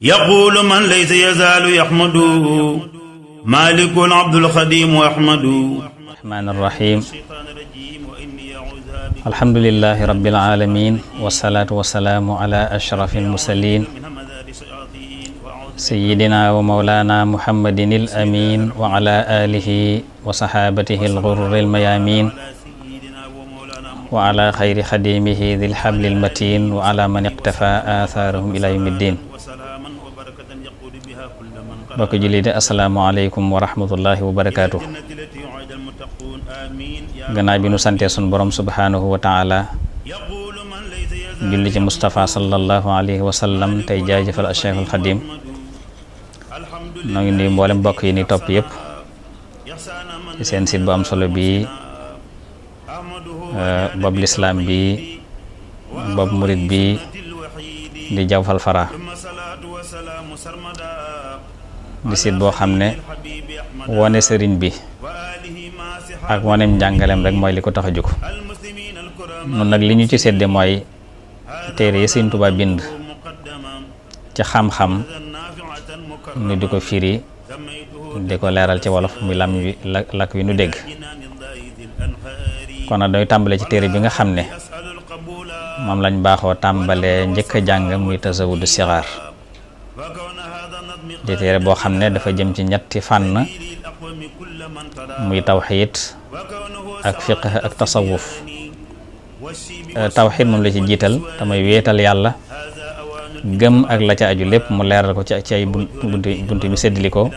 يقول من ليس يزال يحمد مالك العبد الخديم أحمد الرحمن الرحيم الحمد لله رب العالمين والصلاة والسلام على أشرف المرسلين سيدنا ومولانا محمد الأمين وعلى آله وصحابته الغر الميامين وعلى خير خديمه ذي الحبل المتين وعلى من اقتفى آثارهم إلى يوم الدين. mbokk jullit asalaamaaleykum wa rahmatullahi wa barakaatu. gannaaw bi nu santee sun borom subhanahu wa taala julli ci Mustafa sallallahu alayhi wa sallam tey jaajëfal Cheikhul Xadim noo ngi nuyu mboolem mbokk yi ni topp yëpp ci seen site bu am solo bi bopp lislaam bi bopp murit bi di Jawfal Fara di site boo xam ne wone sëriñ bi ak woneem njàngaleem rek mooy li ko tax a jóg. noonu nag li ñu ci sedde mooy téere yi Sëriñ Tuubaa bind ci xam-xam nu di ko firi di ko leeral ci wolof muy lam wi lakk wi nu dégg. kon nag doy tàmbale ci téere bi nga xam ne moom lañ baaxoo tàmbalee njëkk a jàng muy Tazawudu Sixaar di téere boo xam ne dafa jëm ci ñetti fànn muy tawxiid ak fiqh ak tasawuf. tawxiid moom la ci jiital te mooy wéetal yàlla gëm ak la ca aju lépp mu leeral ko ci ay buntu bi séddali ko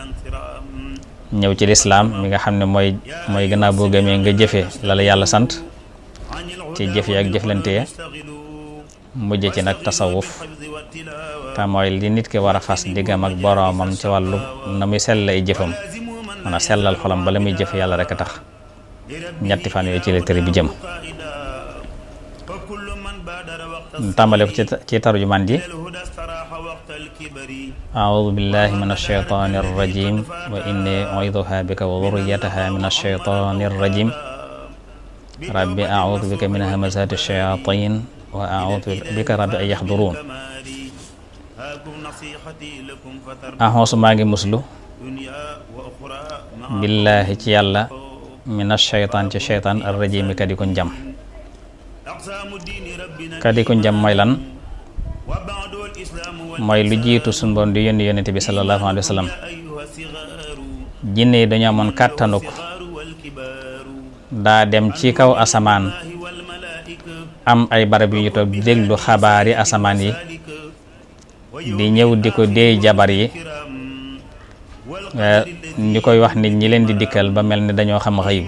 ñëw ci lislaam mi nga xam ne mooy gannaaw boo gëmee nga jëfe la la yàlla sant ci jëf yi ak jëflante ya mujj ci nag tasawuf te mooy li nit ki war a fas diggam ak boroomam ci wàllu na muy sell ay jëfam mën a sellal xolam bala muy jëf yàlla rek a tax. ñetti fan yooyu ci la téere bi jëm tàmbale ko ci tarjumaan ji. a'uudu billahi min ash-shaytaani ar-rajiim wa inni u'iiduhaa bika wa dhurriyyatahaa min ash-shaytaani ar-rajiim rabbi a'uudu bika min hamazaati ash-shayaatiin wa a'uudu bika rabbi an yahduruun. axoosu maa ngi muslu billaahi ci yàlla min ash-shaytaan ci shaytaan ar-rajiim kadi ko njam. kadi ko njam mooy lan? mooy lu jiitu sunu Boroom di yónni yónnent bi sallallahu alayhi wa sallam jinne yi dañu amoon kàttanuk daa dem ci kaw asamaan am ay barab yu ñu toog déglu xabaari asamaan yi di ñëw di ko déey jabar yi ñu koy wax nit ñi leen di dikkal ba mel ni dañoo xam xëyb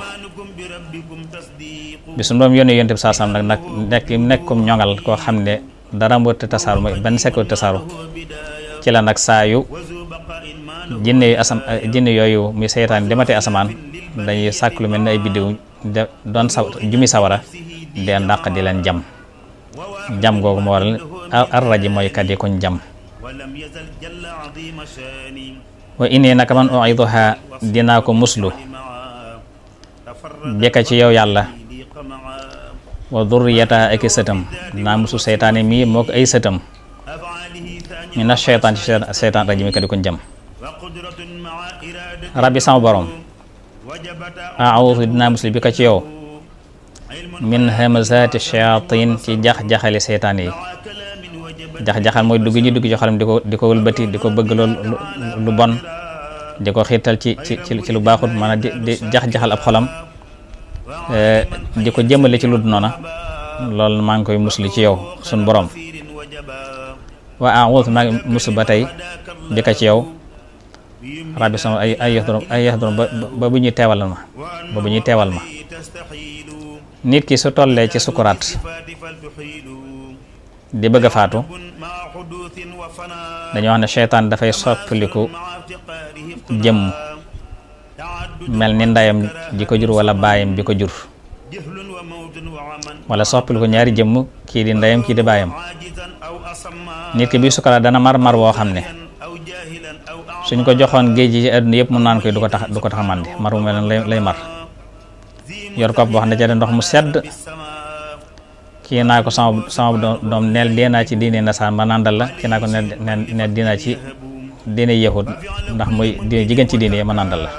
bi sunu Boroom yónni yónnent bi saa sam nag nekkum ñoŋal koo xam ne dara mboote tasaaru mooy benn sekko tasaaru ci la nag saayu jinne yooyu muy seytaan dematee asamaan dañuy sàkk lu mel ni ay biddiw doon jumi sawara dee ndàq di leen jam googu moo waral arraji mooy kadi kuñ jam. wa inni naka man u'iiduhaa dinaa ko muslu bika ci yow yàlla wa dhurriyyatahaa ak sëtam naa musu seytaane mii moo ko ay sëtam mina shaytaan ci seytaan rajim kadi ko jam. rabbi sama borom a'uudu dinaa muslu bi ka ci yow min hamazaati shayaatiin ci jax-jaxali seytaan yi. jax-jaxal mooy dugg ñu dugg ci xolam di ko wëlbati di ko bëgg lool lu bon di ko xiirtal ci lu baaxut maanaam di jax-jaxal ab xolam di ko jëmale ci lu dul noona loolu maa ngi koy muslu ci yow sun borom. wa a'uudu maa ngi muslu ba tey bi ka ci yow rabbi sama ay yaxdurum ba bu ñuy teewal ma nit ki su tollee ci sukuraat di bëgg a faatu dañoo wax ne seytaan dafay soppaliku jëmm mel ni ndeyam ji ko jur wala baayam bi ko jur wala soppaliku ñaari jëmm kii di ndeyam kii di baayam. nit ki bi sukuraat dana mar woo xam ne suñ ko joxoon géej gi ci àdduna yëpp mën naan koy du ko tax a màndi mar mu mel ne lay mar yor kopp boo xam ne ca ndox mu sedd kii naa ko sama doom neel dee naa ci diine nasaraan ma nàndal la, kii naa ko neel dee naa ci diine yahud ndax muy diine jigéen ci diine ma nàndal la.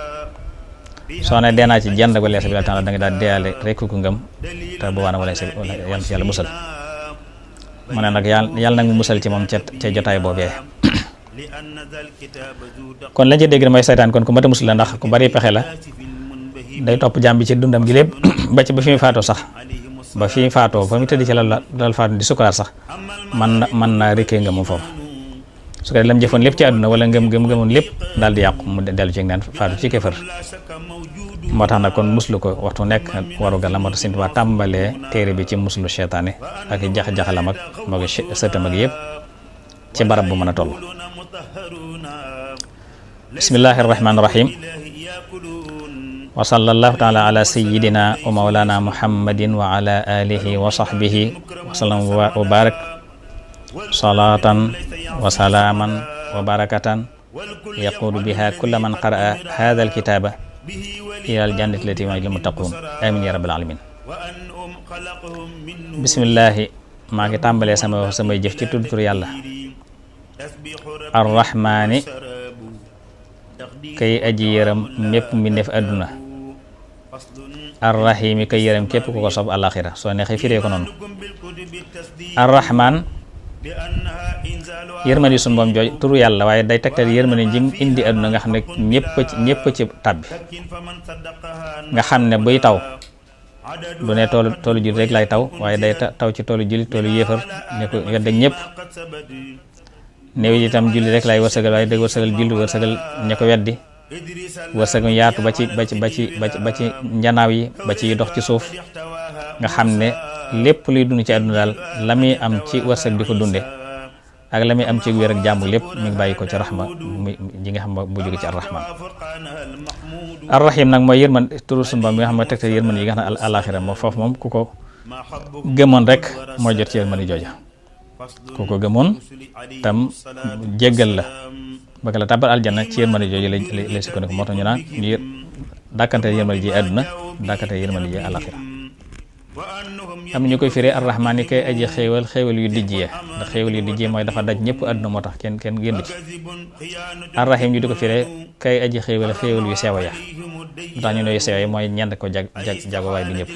soo ne dee naa ci jënd ba leesa bi la taala da nga daal deeyaale rek ku ngëm te bu waana wala yàlla ci yàlla musal. mu ne nag yàlla nag mu musal ci moom ca jotaay boobee. kon lañ ci dégg mooy saytaan kon ku mat a musal la, ndax ku bari pexe la, day topp jaam bi ci dundam gi lépp ba fi mu faatoo sax, ba fi mu faatoo fa mu tëdd ci lal faatu di sukuraat sax man naa rikkee nga moom foofu. su ko lam jëfoon lépp ci àdduna wala ngëmoon lépp daal di yàqu mu dellu ci naan faatu ci kéefër. moo tax nag kon muslu ko waxtu nekk waruga la moo tax Sëñ Tuubaa tàmbalee téere bi ci muslu seytaane ak jax-jaxalam ak moo ko sëtam ak yëpp ci barab bu mën a toll. bismillahi rahmaani rahim. wa sallallahu taala ala sayyidina wa mawlana muhammadin wa ala alihi wa sahbihi wa sallam wa barak salatan wa salaaman wa barakatan yaquudu biha kulla man qaraa hadha alkitaba ilal jannati lati wa'ida almuttaqun amin ya rabbal alamin. bismillahi maa ngi tàmbalee samay jëf ci tudd tur yàlla arrahmaani kay aji yërëm mépp mbindeef àdduna, arrahimi kay yërëm képp ku ko sob àlaxira. soo neexee firee ko noonu. arrahman yërmande sunu boom jooj turu yàlla, waaye day tegtal yërmande ji indi àdduna nga xam ne ñëpp ci tàbbi, nga xam ne buy taw du ne toolu jullit rek lay taw, waaye day taw ci toolu jullit, toolu yéefar ne ko yodde ñëpp. néew yi itam julli rek lay wërsëgal, waaye day wërsëgal julli, wërsëgal ña ko weddi, wërsëgal yaatu ba ci njanaaw yi, ba ci dox ci suuf, nga xam ne lépp luy dund ci àdduna daal la muy am ci wërsëg di ko dunde ak la muy am ci wér ak jàmm lépp mi ngi bàyyi ko ci raxma ji nga xam bu jóge ci arrahman. arrahim nag mooy yërman turu sunu Boroom bi nga xam ne tegtal yërman yi nga xam ne àlaxira moom foofu moom ku ko gëmoon rek mooy jot ci yërman yi jooja. ku ko gëmoon tam jéggal la bëgg la tàbbal aljanna ci yërmande jooju lay sukkandiku. moo tax ñu naan ñu dàkkante yërmande ji àdduna, dàkkante yërmande ji àlaxira. am ñu koy firee arrahmaan yi kay aji xéewal yu dijj ya, ndax xéewal yu dijj mooy dafa daj ñëpp àdduna, moo tax kenn génn ci. arrahim ñu di ko firee kay aji xéewal yu sew ya, lu tax ñu ne yu sew ya mooy ñend ko jago waaye du ñëpp,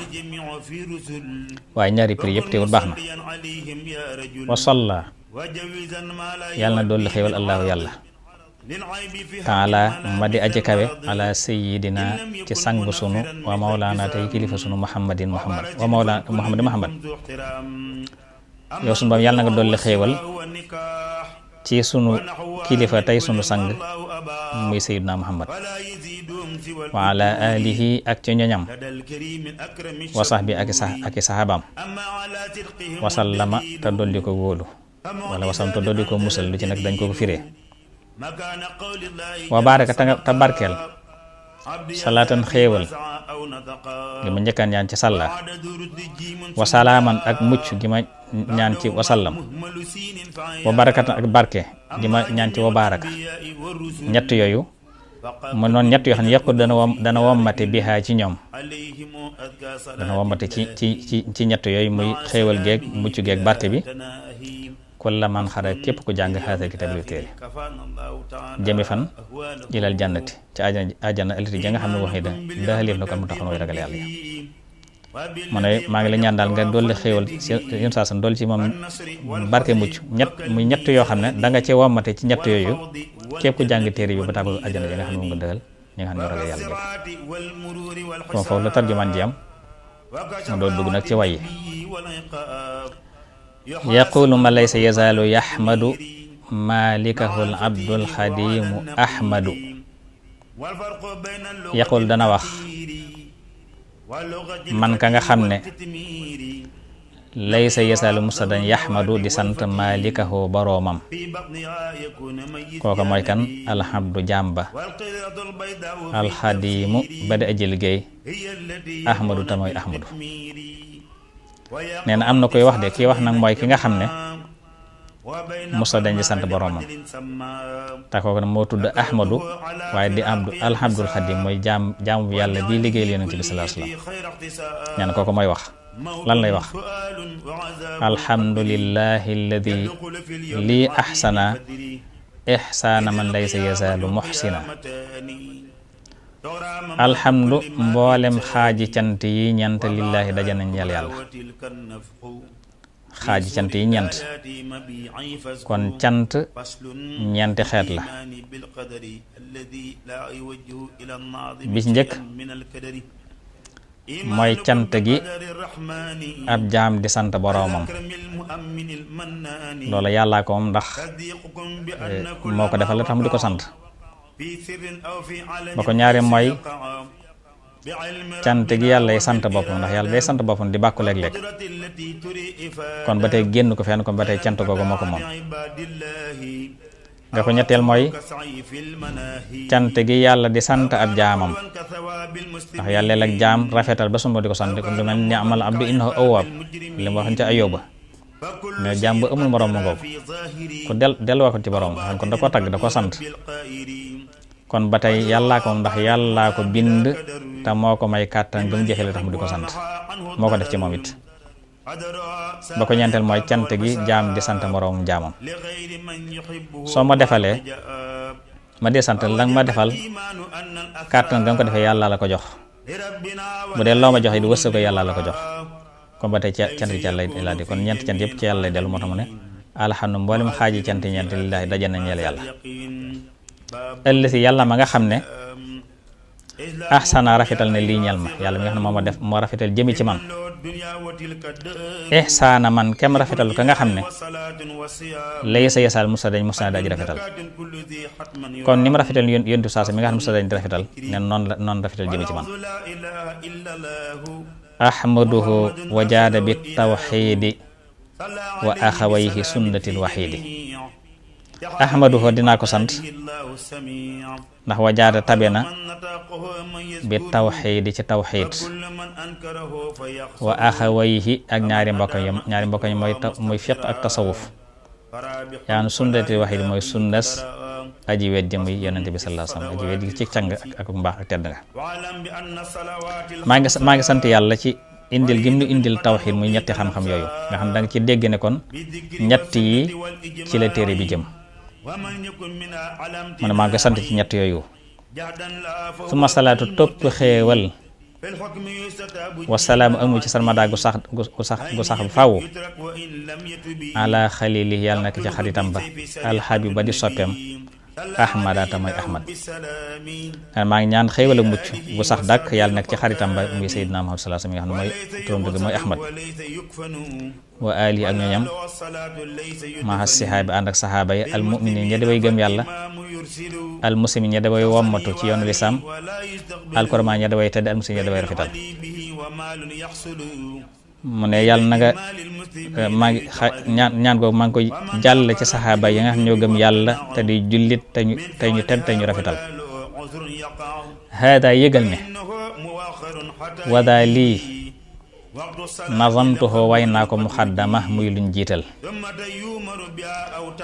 waaye ñaari prix yëpp teewul baax na. wasalla yàlla na dolli xéewal allahu yàlla taala ma di aji kawe ala sayyidina ci sang sunu wa mawlana tey kilifa sunu muhammad wa mawlana muhammad. yow sunu Boroom yàlla na nga dolli xéewal ci sunu kilifa tey sunu sang muy sayyidina muhammad wa ala alihi ak ci ñoñam wa sahbi ak i sahabaam wasallama te dolli ko wóolu wala wasam te dolli ko musal, lu ci nag dañ ko firee. wa baraka te barkeel salaatan xéewal gi ma njëkkaan ñaan ci sàlla, wa salaaman ak mucc gi ma ñaan ci wasallam, wa barakatan ak barke gi ma ñaan ci wa baraka. ñett yooyu mu noonu ñett yoo xam ne yàqu dana wommate bihaa ci ñoom, dana wommate ci ñett yooyu muy xéewal geeg mucc geeg barke bi. kulla man xara képp ku jàng haazal kitaab téere jëmi fan ilal jannati ci ajana ëllëg ja nga xam ne waxi daa léef na kon mu taxoon way ragal yàlla yi. mu ne maa ngi la ñaan daal nga dolli xéewal yén saa san dolli ci moom barke mucc ñett yoo xam ne da nga ci wommate ci ñett yooyu képp ku jàng téere bi ba tàggu ajana ja nga xam ne moom nga dëgal ñi nga xam ne ñoo ragal yàlla jëf. moom foofu la tarjumaan ji am mu doon dugg nag ci wayi. yaqulu ma laysa yazaalu yaxmadu malikahu al abdul xadimu ahmadu. yaqul dana wax man ka nga xam ne laysa yazaalu mustadan yaxmadu di sant malikahu boroomam, kooka mooy kan alhamdu jàmba alxadimu ba di aji liggéey ahmadu ta mooy ahmadu. nee na am na koy wax de kii wax nag mooy ki nga xam ne musa dañ di sant boroomam, te kooku nag moo tudd ahmadu waaye di abdu alhamdul xadim mooy jaamu yàlla bii liggéeyal yonent bi sallallahu alayhi wasallam. nee na kooku mooy wax lan lay wax alhamdulillahi alladi lii ahsana ihsaana man laysa yazaalu muhsina. alhamdu mboolem xaaji cant yi ñent lillaahi daje nañ ñeel yàlla. xaaji cant yi ñent kon cant ñeenti xeet la. bis njëkk mooy cant gi ab jaam di sant boroomam, loola yàllaa ko moom ndax moo ko defal la tax mu di ko sant. ba ko ñaari mooy cant gi yàlla yi sant boppam, ndax yàlla day sant boppam di bàkku léeg-léeg, kon ba tey génn ko fenn, kon ba tey cant googu moo ko moom. nga ko ñetteel mooy cant gi yàlla di sant ab jaamam, ndax yàlla léeg-léeg jaam rafetal ba sunu di ko sant, kon lu mel ni amal abdu innahu awwaab li mu waxoon ca Ayyuba ne jaam bu amul moroom mu ngoog ku delluwaa ko ci borom kon da ko tagg da ko sant. kon ba tey yàllaa ko moom, ndax yàllaa ko bind te moo ko may kàttan gëm jëfe la tax mu di ko sant, moo ko def ci moom it. ba ko ñeenteel mooy cant gi jaam di sant moroomum jaamam. soo ma defalee ma dee sant la nga ma defal kàttan nga ko defee yàlla la ko jox, bu dee loo ma joxe di wërsëg ko yàlla la ko jox, kon ba tey cant gi ci yàlla laa di kon ñeent cant yëpp ci yàlla lay dellu. moo tax mu ne alhamdu mboolem xaaji cant ñeent lillaahi daje na ñeel yàlla. ëllësi yàlla ma nga xam ne ahsana rafetal ne lii ñeel ma, yàlla mi nga xam ne moo ma def moo rafetal jëmi ci man. ihsaana man kem rafetal ka nga xam ne laysa yasaal musa dañ daji rafetal, kon ni mu rafetal yontu saasa mi nga xam ne musa dañ di rafetal ne noonu rafetal jëmi ci man. ahmaduhu wajaada bi tawxiidi wa axawayhi sunnatil waxiidi. ahmaduhu dinaa ko sant ndax wajaada tabe na bi tawxiidi ci tawxiid wa axawayhi ak ñaari mbokk yi mooy fiq ak tasawuf. yaanu sunnatil waxiidi mooy sunnas aji wet ji muy yonente bi sallallahu alayhi wasallam aji wet ji ci càng ak mbaax ak tedd nga. maa ngi sant yàlla ci indil gim nu indil tawxiid muy ñetti xam-xam yooyu nga xam da nga ci dégg ne kon ñett yi ci la téere bi jëm. man maa ngi sant ci ñett yooyu. suma salaatu topp xéewal wasalaamu amu ci sarmada gu sax bu faw ala xalili yàlla nak ci xaritam ba alxabib ba di soppeem ahmada ta mooy ahmad. maa ngi ñaan xéewal ak mucc gu sax dàkk yàlla nekk ci xaritam ba muy Seydina Muhammad sallallahu alayhi wasallam nga xam ne mooy turam dëgg mooy ahmad wa ali ak ñooñam maa sihaabi ànd ak saxaaba yi al muminin ña daway gëm yàlla al muslimin ña daway wommatu ci yoonu lislaam al kurma ña daway tedd al muslimin ña daway rafetal. mu ne yàlla na nga maa ngi ñaan googu maa ngi koy jàll ci saxaaba yi nga xam ñoo gëm yàlla te di jullit te ñu tedd te ñu rafetal. haada yëgal ne wadaa lii nazamtuhu way naa ko muxaddama muy luñ jiital.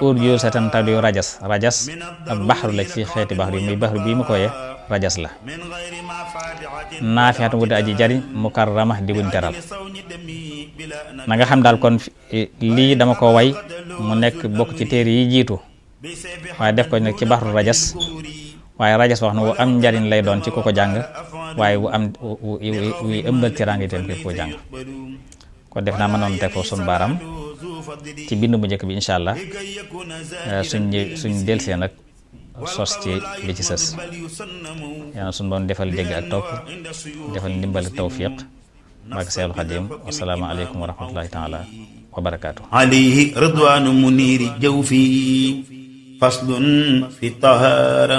urju satan tadu rajas ab baxru la ci xeeti baxru yi muy baxru bii mu koye rajas la. naafiat wudi aji jariñ mukarrama di buñ teral. na nga xam daal kon lii dama ko way mu nekk bokk ci téere yi jiitu waaye def ko nag ci baxru rajas, waaye rajas wax na wu am njariñ lay doon ci ku ko jàng, waaye wu ëmbal ci ràng itam ko jàng. kon def naa mënoon teg foofu suñu baaram ci bind bu njëkk bi incha allah suñ delsee nag sos ci li ci sës. yàlla suñu doon defal dégg ak topp, defal ndimbal ak tawfiq barke Seexul Xadiim. assalaamu aleykum wa rahmatullahi taala wa barakaatu. alayhi ridwaanu muniiri jawfi faslun fi tahaara